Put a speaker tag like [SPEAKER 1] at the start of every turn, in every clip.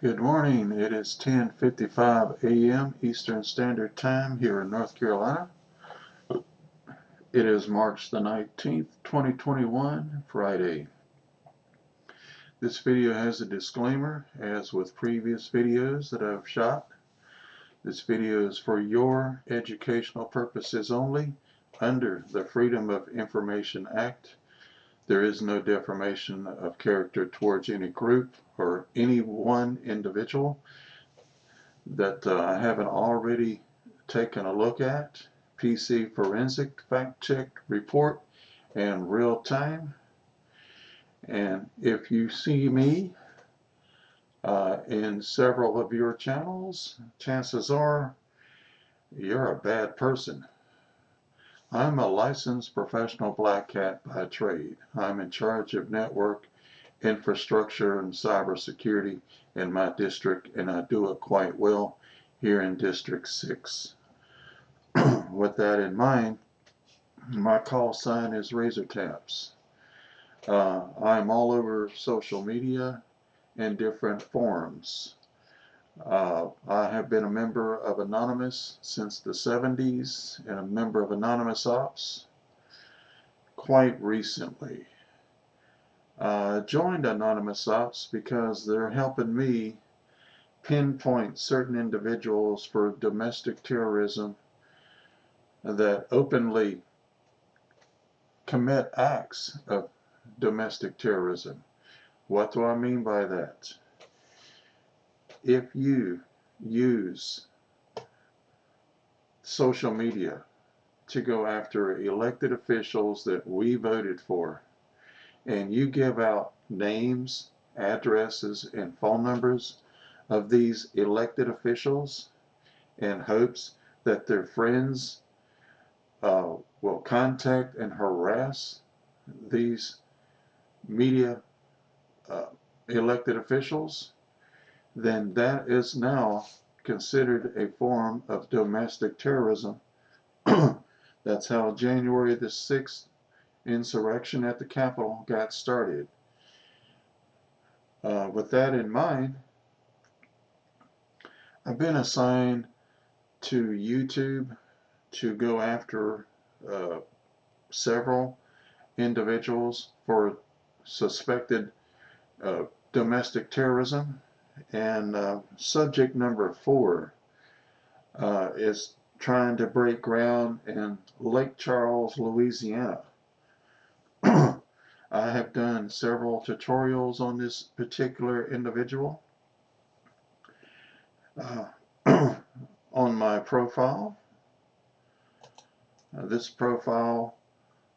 [SPEAKER 1] Good morning. It is 10:55 a.m. Eastern Standard Time here in North Carolina. It is March the 19th, 2021, Friday. This video has a disclaimer, as with previous videos that I've shot. This video is for your educational purposes only under the Freedom of Information Act. There is no defamation of character towards any group or any one individual that I haven't already taken a look at. PC Forensic Fact Check Report in real time. And if you see me in several of your channels, chances are you're a bad person. I'm a licensed professional black hat by trade. I'm in charge of network infrastructure and cybersecurity in my district, and I do it quite well here in District 6. With that in mind, my call sign is Razor Taps. I'm all over social media in different forums. I have been a member of Anonymous since the 70s and a member of Anonymous Ops quite recently. Joined Anonymous Ops because they're helping me pinpoint certain individuals for domestic terrorism that openly commit acts of domestic terrorism. What do I mean by that? If you use social media to go after elected officials that we voted for, and you give out names, addresses, and phone numbers of these elected officials in hopes that their friends will contact and harass these media elected officials, then that is now considered a form of domestic terrorism. That's how January the 6th insurrection at the Capitol got started. With that in mind, I've been assigned to YouTube to go after several individuals for suspected domestic terrorism, and subject number 4 is trying to break ground in Lake Charles, Louisiana. I have done several tutorials on this particular individual on my profile. This profile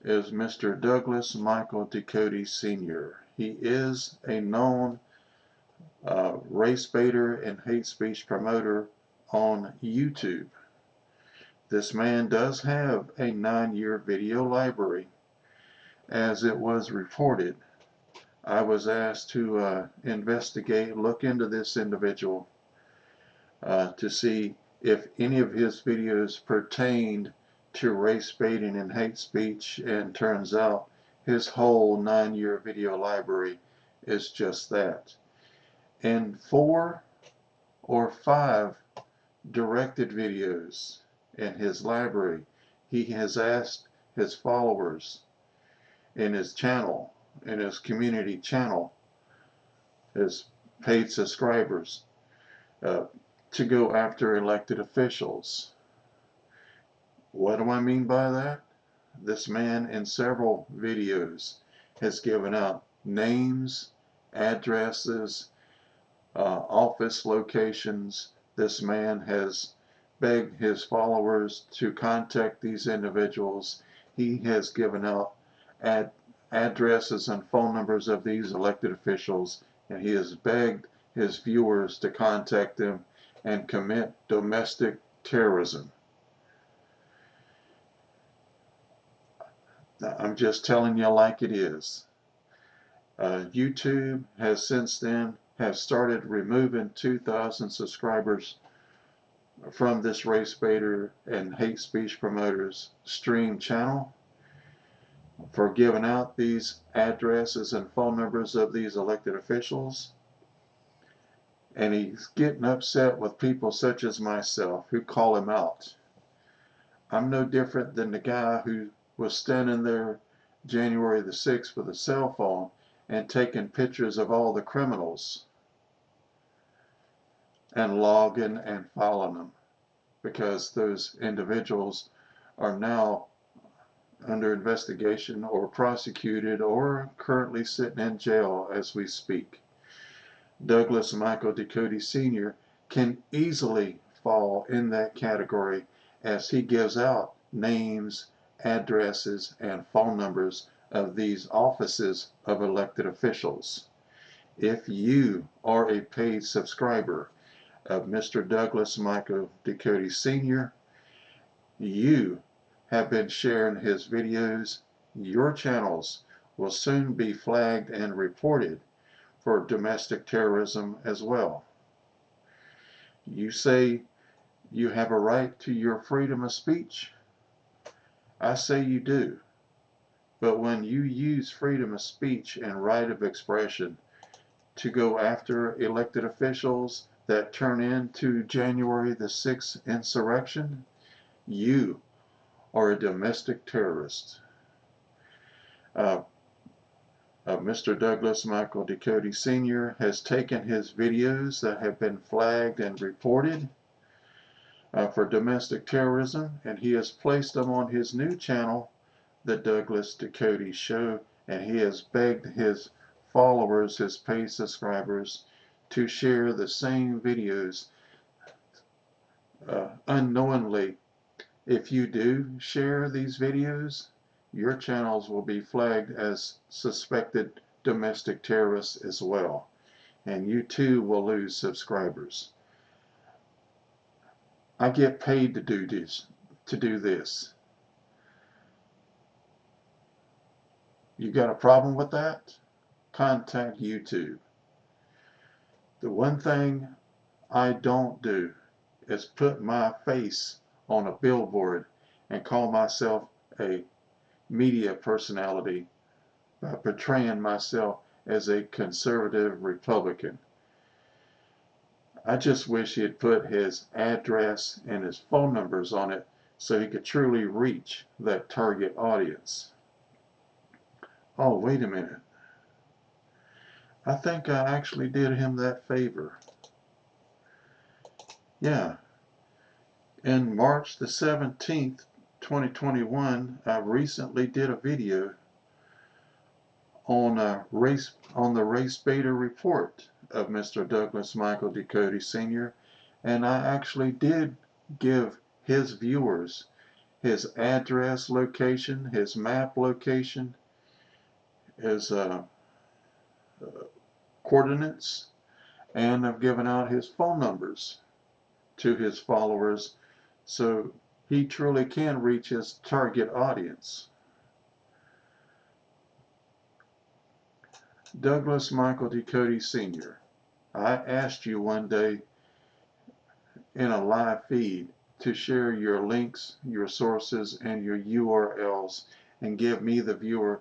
[SPEAKER 1] is Mr. DouglasM.DucoteSr. He is a known race baiter and hate speech promoter on YouTube. This man does have a 9-year video library, as it was reported. I was asked to investigate, look into this individual to see if any of his videos pertained to race baiting and hate speech, and turns out his whole 9-year video library is just that. In 4 or 5 directed videos in his library, he has asked his followers in his channel, in his community channel, his paid subscribers, to go after elected officials. What do I mean by that? This man in several videos has given out names, addresses, office locations. This man has begged his followers to contact these individuals. He has given out addresses and phone numbers of these elected officials, and he has begged his viewers to contact them and commit domestic terrorism. I'm just telling you like it is. YouTube has since then started removing 2,000 subscribers from this race baiter and hate speech promoters stream channel for giving out these addresses and phone numbers of these elected officials. And he's getting upset with people such as myself who call him out. I'm no different than the guy who was standing there January the 6th with a cell phone and taking pictures of all the criminals and logging and filing them, because those individuals are now under investigation or prosecuted or currently sitting in jail as we speak. DouglasM.DucoteSr can easily fall in that category, as he gives out names, addresses, and phone numbers of these offices of elected officials. If you are a paid subscriber of Mr. DouglasM.DucoteSr, you have been sharing his videos. Your channels will soon be flagged and reported for domestic terrorism as well. You say you have a right to your freedom of speech? I say you do. But when you use freedom of speech and right of expression to go after elected officials that turn into January the 6th insurrection, you are a domestic terrorist. Mr. DouglasM.DucoteSr has taken his videos that have been flagged and reported for domestic terrorism, and he has placed them on his new channel, The Douglas Ducote Show, and he has begged his followers, his paid subscribers, to share the same videos. Unknowingly, if you do share these videos, your channels will be flagged as suspected domestic terrorists as well, and you too will lose subscribers. I get paid to do this. You got a problem with that? Contact YouTube. The one thing I don't do is put my face on a billboard and call myself a media personality by portraying myself as a conservative Republican. I just wish he'd put his address and his phone numbers on it so he could truly reach that target audience. Oh, wait a minute. I think I actually did him that favor. Yeah. In March the 17th, 2021, I recently did a video on the race beta report of Mr. DouglasM.DucoteSr, and I actually did give his viewers his address location, his map location, his coordinates, and I've given out his phone numbers to his followers so he truly can reach his target audience. DouglasM.DucoteSr, I asked you one day in a live feed to share your links, your sources, and your URLs, and give me, the viewer,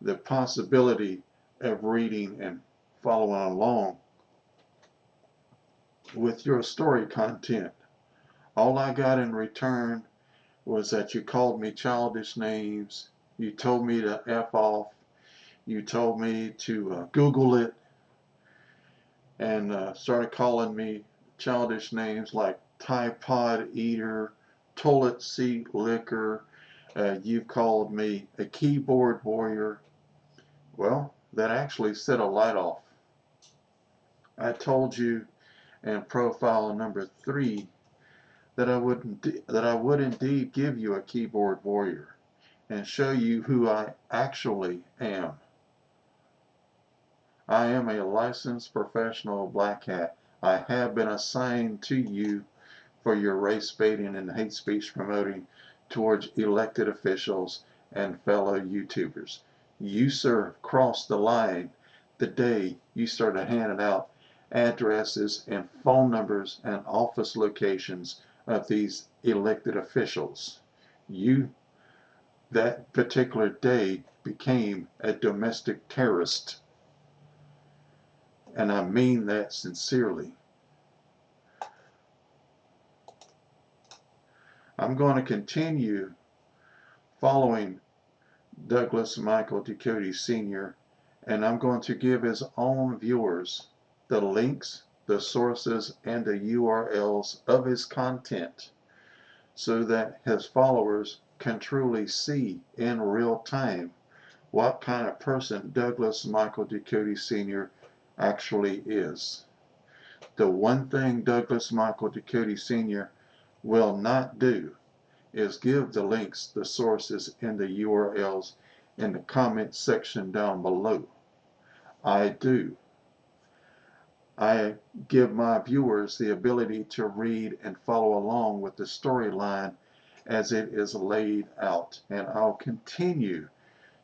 [SPEAKER 1] the possibility of reading and following along with your story content. All I got in return was that you called me childish names, you told me to F off, you told me to Google it, and started calling me childish names like Tide Pod Eater, Toilet Seat Licker. You've called me a keyboard warrior. Well, that actually set a light off. I told you in profile number 3 that I would indeed give you a keyboard warrior and show you who I actually am. I am a licensed professional black hat. I have been assigned to you for your race baiting and hate speech promoting towards elected officials and fellow YouTubers. You, sir, crossed the line the day you started handing out addresses and phone numbers and office locations of these elected officials. You, that particular day, became a domestic terrorist. And I mean that sincerely. I'm going to continue following Douglas Michael Ducote Sr., and I'm going to give his own viewers the links, the sources, and the URLs of his content so that his followers can truly see in real time what kind of person Douglas Michael Ducote Sr. actually is. The one thing Douglas Michael Ducote Sr. will not do is give the links, the sources, and the URLs in the comment section down below. I do. I give my viewers the ability to read and follow along with the storyline as it is laid out, and I'll continue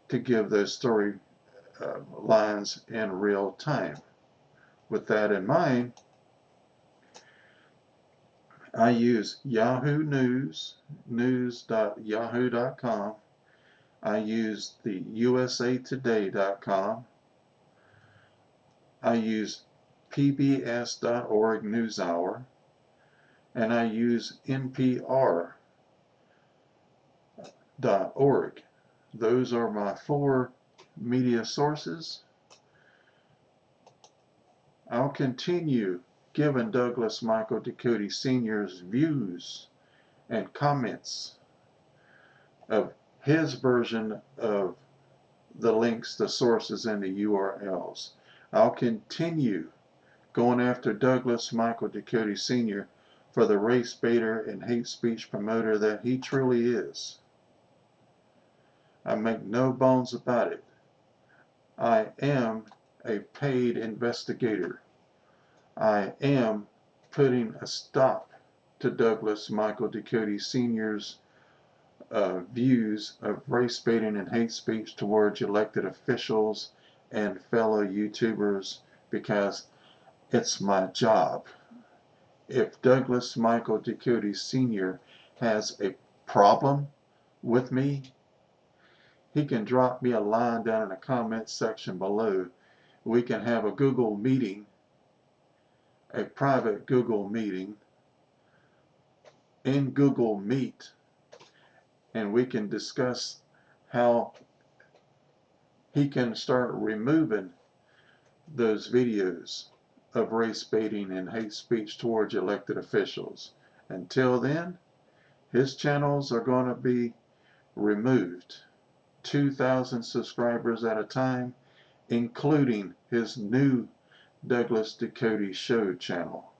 [SPEAKER 1] to give those story lines in real time. With that in mind, I use Yahoo News, news.yahoo.com. I use the usatoday.com. I use pbs.org NewsHour, and I use npr.org. Those are my 4 media sources. I'll continue giving Douglas Michael Ducote Sr.'s views and comments of his version of the links, the sources, and the URLs. I'll continue going after Douglas Michael Ducote Sr. for the race baiter and hate speech promoter that he truly is. I make no bones about it. I am a paid investigator. I am putting a stop to Douglas Michael Ducote Sr.'s views of race baiting and hate speech towards elected officials and fellow YouTubers because it's my job. If Douglas Michael Ducote Sr. has a problem with me, he can drop me a line down in the comments section below. We can have a Google meeting, a private Google meeting in Google Meet, and we can discuss how he can start removing those videos of race baiting and hate speech towards elected officials. Until then, his channels are going to be removed. 2,000 subscribers at a time, including his new Douglas Ducote Show channel.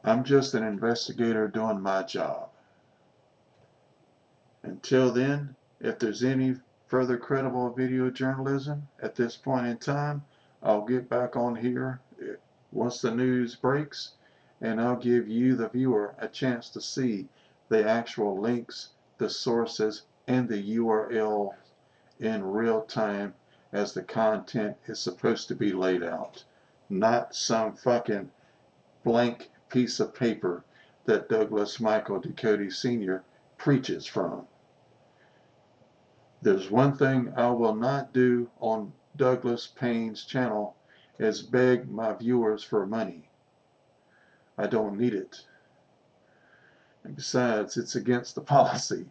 [SPEAKER 1] I'm just an investigator doing my job. Until then, if there's any further credible video journalism at this point in time, I'll get back on here once the news breaks, and I'll give you, the viewer, a chance to see the actual links, the sources, and the URL in real time as the content is supposed to be laid out. Not some fucking blank piece of paper that Douglas Michael Ducote Sr. preaches from. There's one thing I will not do on Douglas Payne's channel is beg my viewers for money. I don't need it. And besides, it's against the policy.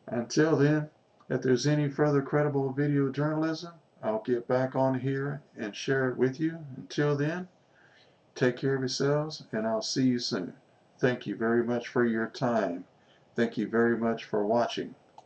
[SPEAKER 1] Until then, if there's any further credible video journalism, I'll get back on here and share it with you. Until then, take care of yourselves, and I'll see you soon. Thank you very much for your time. Thank you very much for watching.